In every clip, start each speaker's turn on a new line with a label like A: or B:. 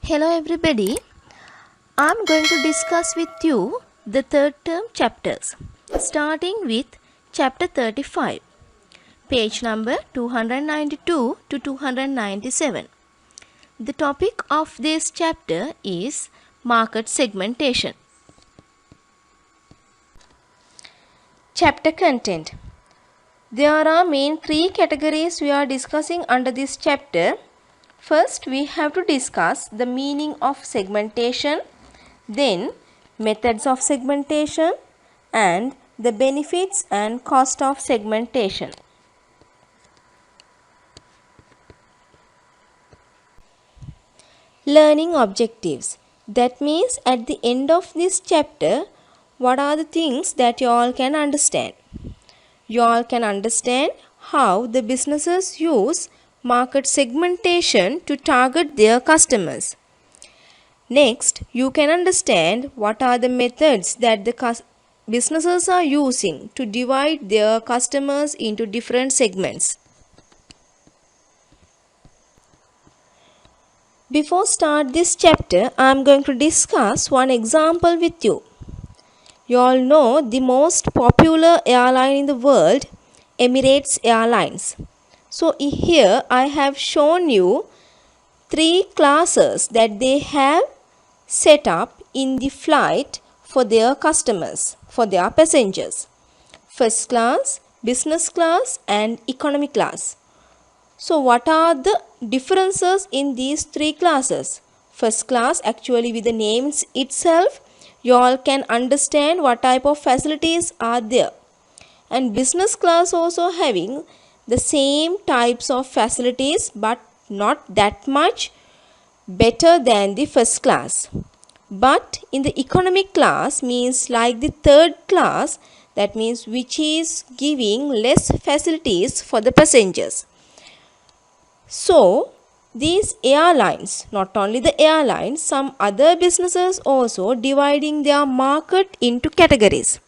A: Hello everybody. I'm going to discuss with you the third term chapters, starting with chapter 35, page number 292 to 297. The topic of this chapter is market segmentation. Chapter content. There are main three categories we are discussing under this chapter. First, we have to discuss the meaning of segmentation, then methods of segmentation, and the benefits and cost of segmentation. Learning objectives. That means at the end of this chapter, what are the things that you all can understand? You all can understand how the businesses use market segmentation to target their customers. Next, you can understand what are the methods that the businesses are using to divide their customers into different segments. Before start this chapter, I am going to discuss one example with you. You all know the most popular airline in the world, Emirates Airlines. So here I have shown you three classes that they have set up in the flight for their customers, for their passengers. First class, business class and economy class. So what are the differences in these three classes? First class, actually with the names itself, you all can understand what type of facilities are there. And business class also having the same types of facilities but not that much better than the first class. But in the economic class means like the third class, that means which is giving less facilities for the passengers. So these airlines, not only the airlines, some other businesses also dividing their market into categories.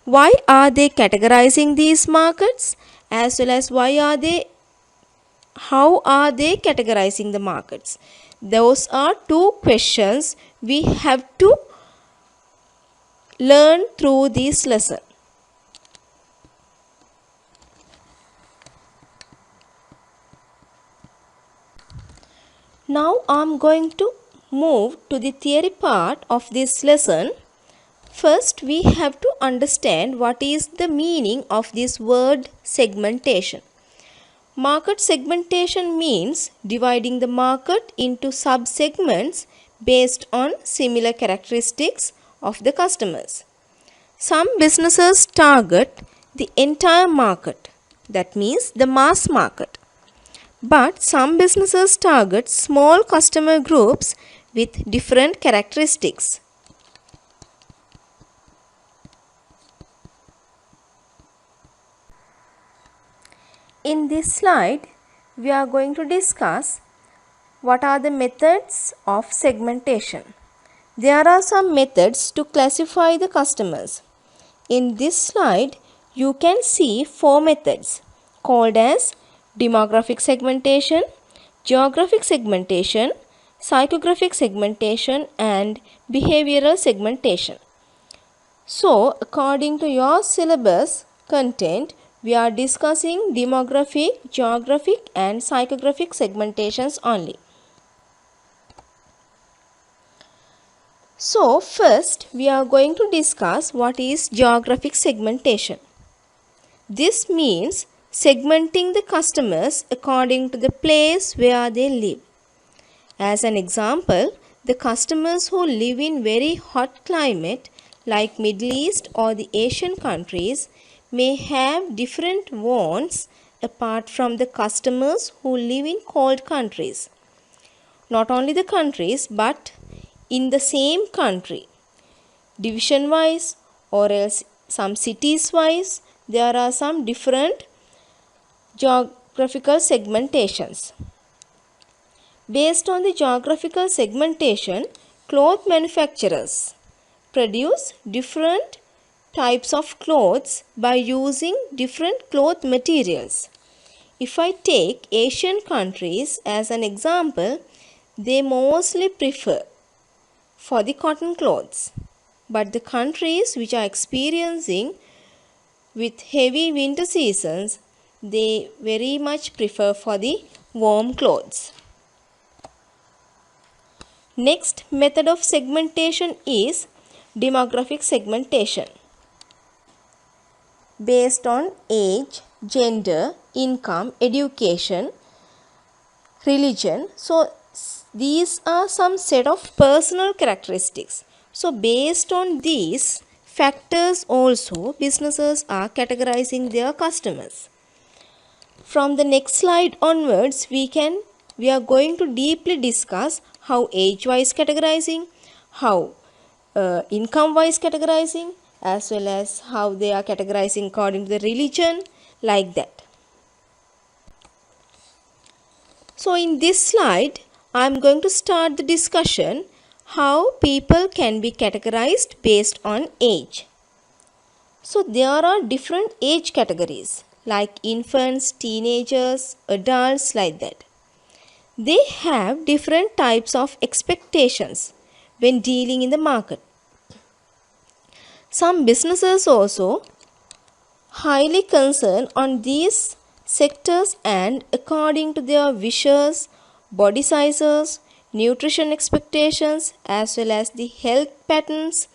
A: Why are they categorizing these markets, as well as how are they categorizing the markets? Those are two questions we have to learn through this lesson. Now I am going to move to the theory part of this lesson. First, we have to understand what is the meaning of this word segmentation. Market segmentation means dividing the market into sub-segments based on similar characteristics of the customers. Some businesses target the entire market, that means the mass market. But some businesses target small customer groups with different characteristics. In this slide, we are going to discuss what are the methods of segmentation. There are some methods to classify the customers. In this slide, you can see four methods called as demographic segmentation, geographic segmentation, psychographic segmentation and behavioral segmentation. So, according to your syllabus content, we are discussing demographic, geographic and psychographic segmentations only. So, first we are going to discuss what is geographic segmentation. This means segmenting the customers according to the place where they live. As an example, the customers who live in very hot climate like Middle East or the Asian countries may have different wants apart from the customers who live in cold countries. Not only the countries but in the same country, division wise or else some cities wise, there are some different geographical segmentations. Based on the geographical segmentation, cloth manufacturers produce different types of clothes by using different cloth materials. If I take Asian countries as an example, they mostly prefer for the cotton clothes. But the countries which are experiencing with heavy winter seasons, they very much prefer for the warm clothes. Next method of segmentation is demographic segmentation. Based on age, gender, income, education, religion. So these are some set of personal characteristics. So based on these factors also, businesses are categorizing their customers. From the next slide onwards, we are going to deeply discuss how age-wise categorizing, how income-wise categorizing, as well as how they are categorizing according to the religion, like that. So in this slide, I am going to start the discussion how people can be categorized based on age. So there are different age categories like infants, teenagers, adults, like that. They have different types of expectations when dealing in the market. Some businesses also highly concerned on these sectors, and according to their wishes, body sizes, nutrition expectations, as well as the health patterns,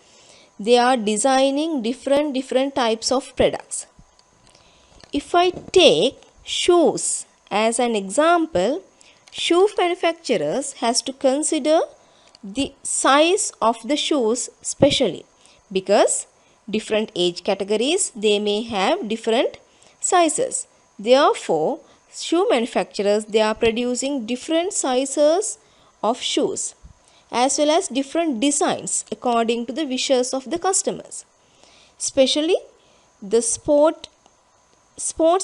A: they are designing different types of products. If I take shoes as an example, shoe manufacturers has to consider the size of the shoes specially, because different age categories, they may have different sizes. Therefore, shoe manufacturers, they are producing different sizes of shoes as well as different designs according to the wishes of the customers. Especially the sports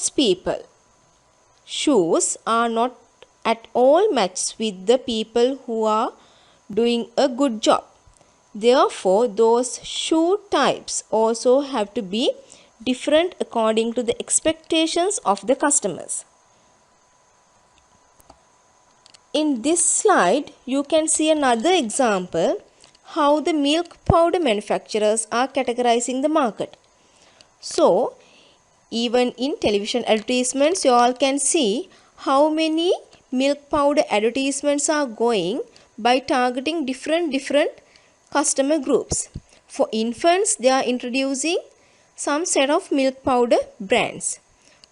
A: people shoes are not at all matched with the people who are doing a good job. Therefore, those shoe types also have to be different according to the expectations of the customers. In this slide, you can see another example how the milk powder manufacturers are categorizing the market. So, even in television advertisements, you all can see how many milk powder advertisements are going by targeting different customer groups. For infants, they are introducing some set of milk powder brands.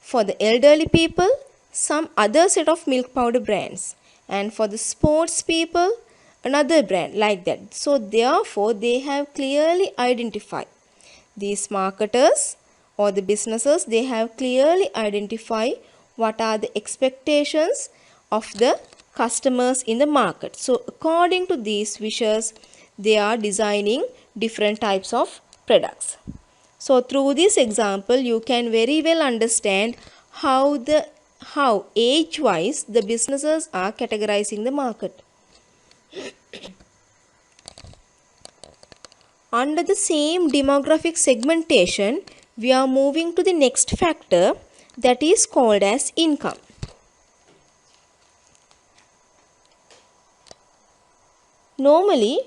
A: For the elderly people, some other set of milk powder brands. And for the sports people, another brand, like that. So therefore, they have clearly identified, these marketers or the businesses, they have clearly identified what are the expectations of the customers in the market. So according to these wishes, they are designing different types of products. So through this example, you can very well understand how age wise the businesses are categorizing the market. Under the same demographic segmentation, we are moving to the next factor, that is called as income. Normally,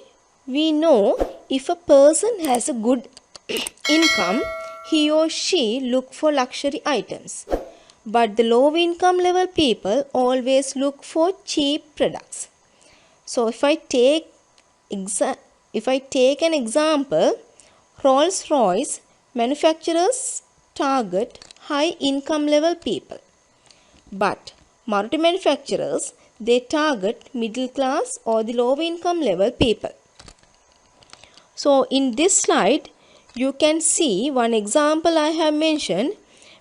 A: we know if a person has a good income, he or she look for luxury items. But the low income level people always look for cheap products. So if I take an example, Rolls-Royce manufacturers target high income level people, but Maruti manufacturers, they target middle class or the low income level people. So in this slide, you can see one example I have mentioned.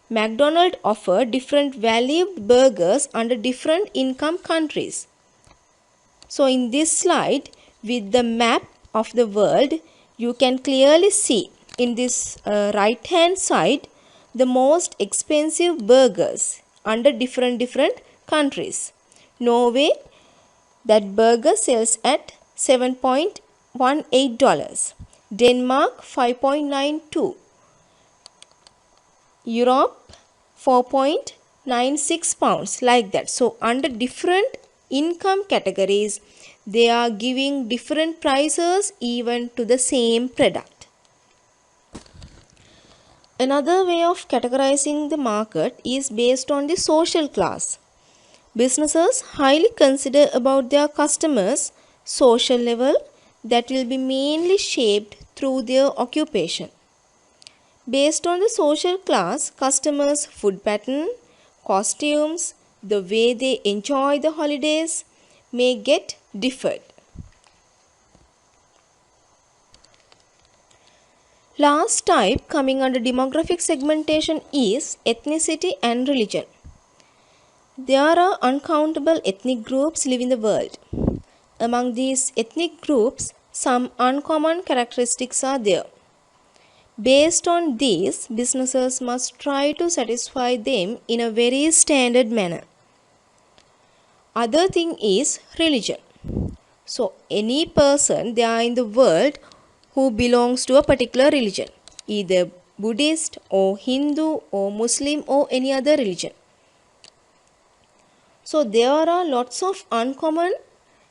A: McDonald's offer different valued burgers under different income countries. So in this slide, with the map of the world, you can clearly see in this right hand side the most expensive burgers under different countries. Norway, that burger sells at $7.18. Denmark, 5.92. Europe, 4.96 pounds, like that. So under different income categories, they are giving different prices even to the same product. Another way of categorizing the market is based on the social class. Businesses highly consider about their customers' social level that will be mainly shaped through their occupation. Based on the social class, customers' food pattern, costumes, the way they enjoy the holidays may get differed. Last type coming under demographic segmentation is ethnicity and religion. There are uncountable ethnic groups living in the world. Among these ethnic groups, some uncommon characteristics are there. Based on these, businesses must try to satisfy them in a very standard manner. Other thing is religion. So any person there in the world who belongs to a particular religion, either Buddhist or Hindu or Muslim or any other religion. So there are lots of uncommon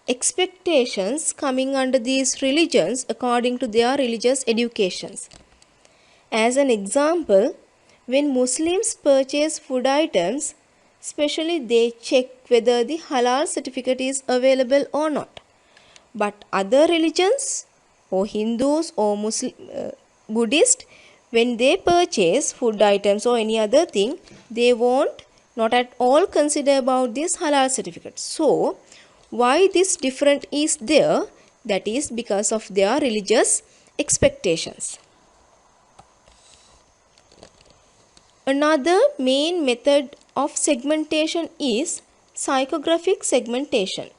A: expectations coming under these religions according to their religious educations. As an example, when Muslims purchase food items, especially they check whether the halal certificate is available or not. But other religions or Hindus or Buddhist, when they purchase food items or any other thing, they won't not at all consider about this halal certificate. So, why this different is there? That is because of their religious expectations. Another main method of segmentation is psychographic segmentation.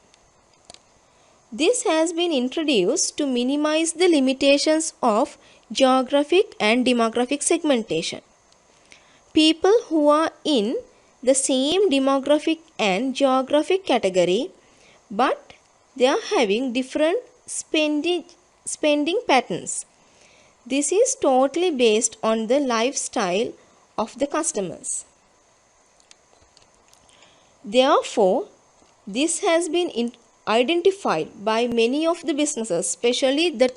A: This has been introduced to minimize the limitations of geographic and demographic segmentation. People who are in the same demographic and geographic category, but they are having different spending patterns. This is totally based on the lifestyle of the customers. Therefore, this has been identified by many of the businesses, especially the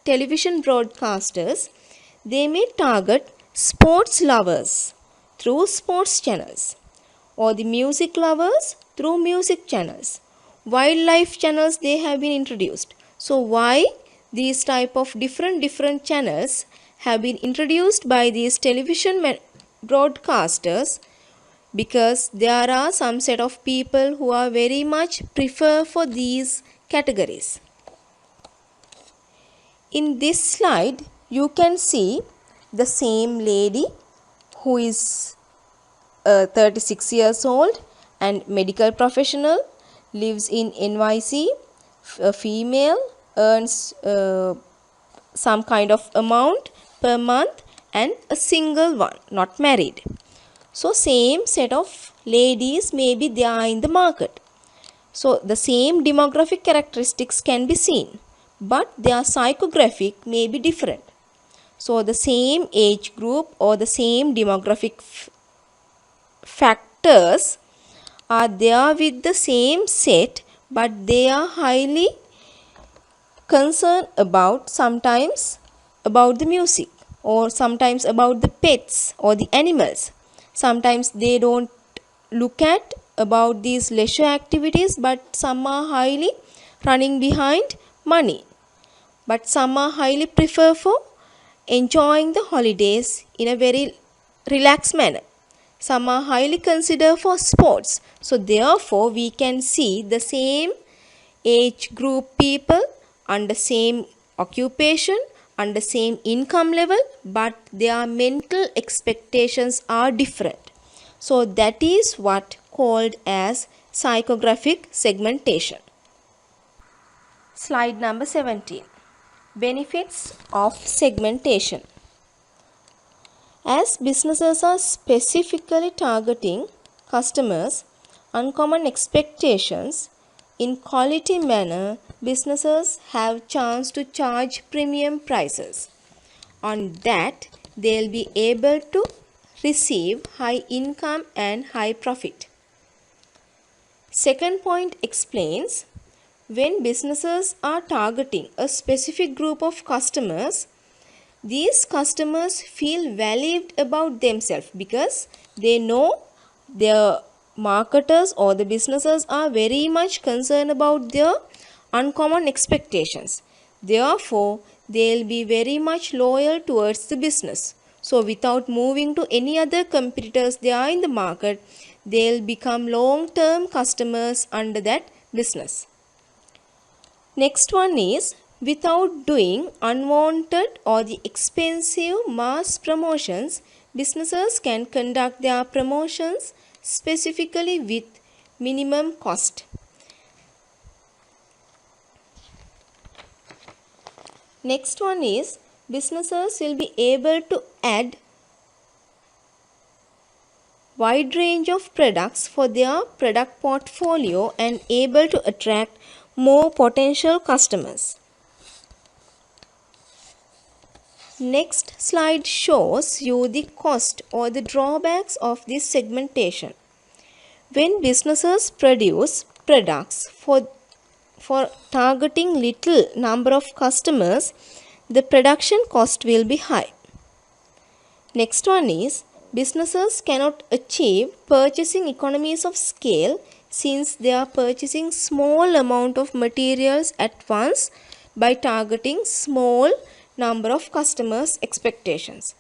A: television broadcasters. They may target sports lovers through sports channels or the music lovers through music channels. Wildlife channels they have been introduced. So why these type of different channels have been introduced by these television broadcasters? Because there are some set of people who are very much prefer for these categories. In this slide you can see the same lady who is 36 years old and medical professional, lives in NYC, a female, earns some kind of amount per month and a single one, not married. So same set of ladies may be there in the market. So the same demographic characteristics can be seen, but their psychographic may be different. So the same age group or the same demographic factors are there with the same set, but they are highly concerned about sometimes about the music or sometimes about the pets or the animals. Sometimes they don't look at about these leisure activities, but some are highly running behind money, but some are highly prefer for enjoying the holidays in a very relaxed manner. Some are highly considered for sports. So therefore we can see the same age group people under same occupation, under same income level, but their mental expectations are different. So that is what called as psychographic segmentation. Slide number 17. Benefits of segmentation. As businesses are specifically targeting customers' uncommon expectations in quality manner, businesses have chance to charge premium prices. On that, they'll be able to receive high income and high profit. Second point explains when businesses are targeting a specific group of customers, these customers feel valued about themselves because they know their marketers or the businesses are very much concerned about their uncommon expectations. Therefore, they'll be very much loyal towards the business. So, without moving to any other competitors they are in the market, they'll become long term customers under that business. Next one is without doing unwanted or the expensive mass promotions, businesses can conduct their promotions specifically with minimum cost. Next one is businesses will be able to add wide range of products for their product portfolio and able to attract more potential customers. Next slide shows you the cost or the drawbacks of this segmentation. When businesses produce products for targeting little number of customers, the production cost will be high. Next one is businesses cannot achieve purchasing economies of scale since they are purchasing small amount of materials at once by targeting small number of customers' expectations.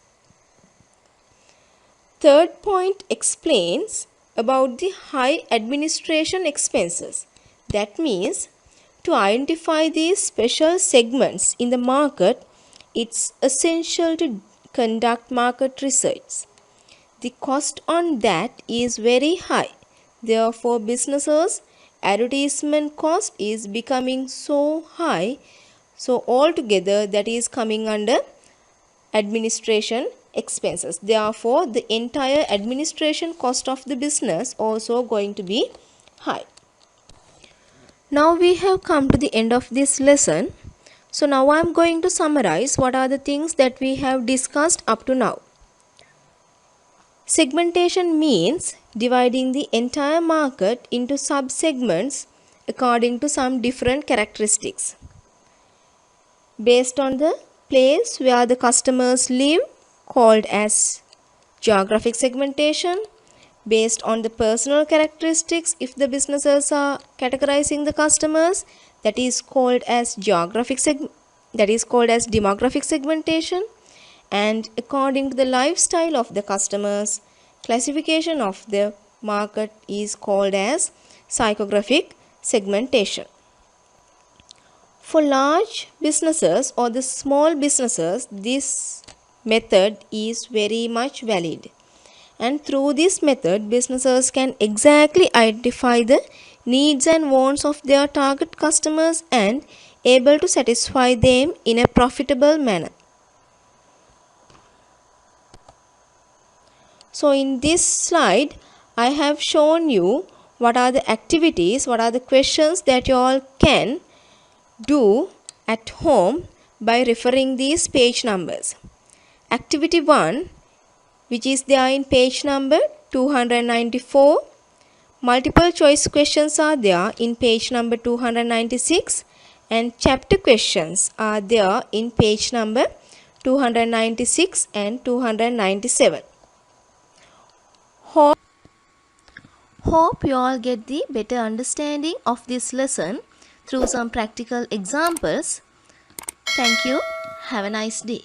A: Third point explains about the high administration expenses. That means to identify these special segments in the market, it's essential to conduct market research. The cost on that is very high. Therefore, businesses' advertisement cost is becoming so high. So, altogether, that is coming under administration expenses. Therefore, the entire administration cost of the business also going to be high. Now we have come to the end of this lesson. So now I am going to summarize what are the things that we have discussed up to now. Segmentation means dividing the entire market into sub-segments according to some different characteristics. Based on the place where the customers live, called as geographic segmentation. Based on the personal characteristics, if the businesses are categorizing the customers, that is called as demographic segmentation. And according to the lifestyle of the customers, classification of the market is called as psychographic segmentation. For large businesses or the small businesses, this method is very much valid. And through this method, businesses can exactly identify the needs and wants of their target customers and able to satisfy them in a profitable manner. So in this slide, I have shown you what are the activities, what are the questions that you all can do at home by referring these page numbers. Activity 1, which is there in page number 294. Multiple choice questions are there in page number 296 and chapter questions are there in page number 296 and 297. Hope you all get the better understanding of this lesson through some practical examples. Thank you. Have a nice day.